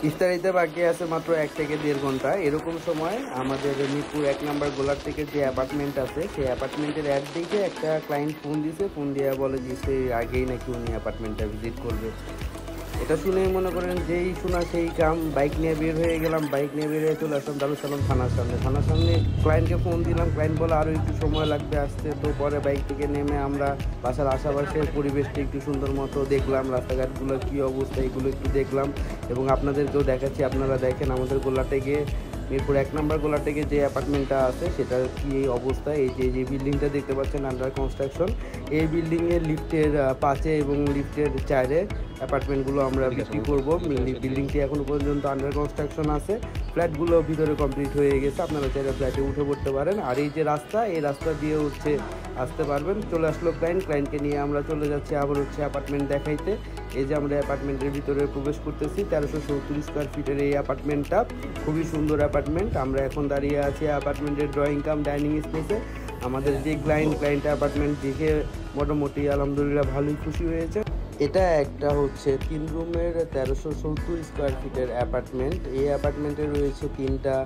ইফতারিতে বাকি আছে মাত্র 1 থেকে 1.5 ঘন্টা। এরকম সময় আমাদের মিরপুর 1 নাম্বার গোলার থেকে যে অ্যাপার্টমেন্ট আছে সেই অ্যাপার্টমেন্টের অ্যাড দেখে একটা ক্লায়েন্ট ফোন দিছে, ফোন দিয়ে বলে যে সে আগেই নাকি উনি অ্যাপার্টমেন্টটা ভিজিট করবে। এটা শুনেই মনে করেন যেই শোনা সেই কাম, বাইক নিয়ে বের হয়ে গেলাম। বাইক নিয়ে বের হয়ে চলে আসলাম দারুস সালাম থানার সামনে ক্লায়েন্টকে ফোন দিলাম। ক্লায়েন্ট বলে আরও একটু সময় লাগবে আসতে। তো পরে বাইক থেকে নেমে আমরা বাসার আশেপাশের পরিবেশটা একটু সুন্দর মতো দেখলাম, রাস্তাঘাটগুলোর কী অবস্থা এগুলো একটু দেখলাম এবং আপনাদেরকেও দেখাচ্ছি। আপনারা দেখেন আমাদের গোলা থেকে, মিরপুর 1 নাম্বার গোলা থেকে যে অ্যাপার্টমেন্টটা আছে সেটার কী এই অবস্থা। এই যে বিল্ডিংটা দেখতে পাচ্ছেন আন্ডার কনস্ট্রাকশন, এই বিল্ডিংয়ের লিফটের 5-এ এবং লিফটের 4-এ অ্যাপার্টমেন্টগুলো আমরা বিক্রি করব। বিল্ডিংটি এখনও পর্যন্ত আন্ডার কনস্ট্রাকশন আছে, ফ্ল্যাটগুলো ভিতরে কমপ্লিট হয়ে গেছে। আপনারা চাইলে ফ্ল্যাটে উঠে পড়তে পারেন। আর এই যে রাস্তা, এই রাস্তা দিয়ে আসতে পারবেন। চলে আসলো ক্লায়েন্টকে নিয়ে আমরা চলে যাচ্ছি আবার অ্যাপার্টমেন্ট দেখাইতে। এই যে আমরা অ্যাপার্টমেন্টের ভিতরে প্রবেশ করতেছি। 1370 স্কোয়ার ফিটের এই অ্যাপার্টমেন্টটা খুবই সুন্দর অ্যাপার্টমেন্ট। আমরা এখন দাঁড়িয়ে আছি অ্যাপার্টমেন্টের ড্রয়িং কাম ডাইনিং স্পেসে। আমাদের যে ক্লায়েন্ট অ্যাপার্টমেন্ট দেখে মোটামুটি আলহামদুলিল্লাহ ভালোই খুশি হয়েছে। এটা একটা 3 রুমের 1370 স্কোয়ার ফিটের অ্যাপার্টমেন্ট। এই অ্যাপার্টমেন্টে রয়েছে 3টা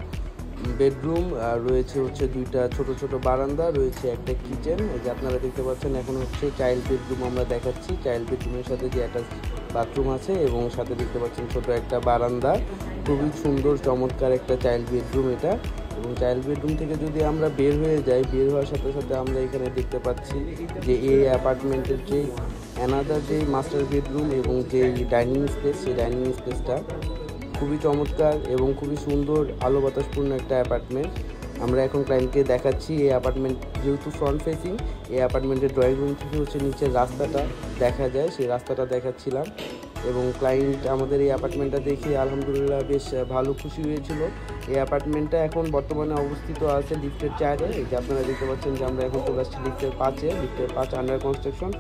বেডরুম, আর রয়েছে 2টা ছোট বারান্দা, রয়েছে একটা কিচেন। এই যে আপনারা দেখতে পাচ্ছেন এখন চাইল্ড বেডরুম আমরা দেখাচ্ছি। চাইল্ড বেডরুমের সাথে যে একটা বাথরুম আছে এবং সাথে দেখতে পাচ্ছেন ছোট একটা বারান্দা। খুবই সুন্দর চমৎকার একটা চাইল্ড বেডরুম এটা। এবং চাইল্ড বেডরুম থেকে যদি আমরা বের হয়ে যাই, বের হওয়ার সাথে সাথে আমরা এখানে দেখতে পাচ্ছি যে এই অ্যাপার্টমেন্টের যে অ্যানাদার যে মাস্টার বেডরুম এবং যে ডাইনিং স্পেস, সেই ডাইনিং স্পেসটা খুবই চমৎকার এবং খুবই সুন্দর আলো বাতাসপূর্ণ একটা অ্যাপার্টমেন্ট। আমরা এখন ক্লায়েন্টকে দেখাচ্ছি। এই অ্যাপার্টমেন্ট যেহেতু ফ্রন্ট ফেসিং, এই অ্যাপার্টমেন্টের ড্রয়িং রুম থেকে নিচের রাস্তাটা দেখা যায়, সেই রাস্তাটা দেখাচ্ছিলাম। এবং ক্লায়েন্ট আমাদের এই অ্যাপার্টমেন্টটা দেখে আলহামদুলিল্লাহ বেশ ভালো খুশি হয়েছিল। এই অ্যাপার্টমেন্টটা এখন বর্তমানে অবস্থিত আছে লিফটের 4-এ। এই যে আপনারা দেখতে পাচ্ছেন যে আমরা এখন চলে আসছি লিফটের 5-এ। লিফটের 5 আন্ডার কনস্ট্রাকশন।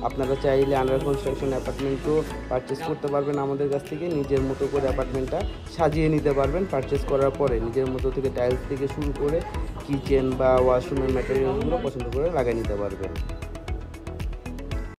আপনারা চাইলে আন্ডার কনস্ট্রাকশন অ্যাপার্টমেন্টও পারচেস করতে পারবেন আমাদের কাছ থেকে। নিজের মতো করে অ্যাপার্টমেন্টটা সাজিয়ে নিতে পারবেন পারচেস করার পরে। নিজের মতো থেকে টাইলস থেকে শুরু করে কিচেন বা ওয়াশরুমের ম্যাটেরিয়ালগুলো পছন্দ করে লাগিয়ে নিতে পারবেন।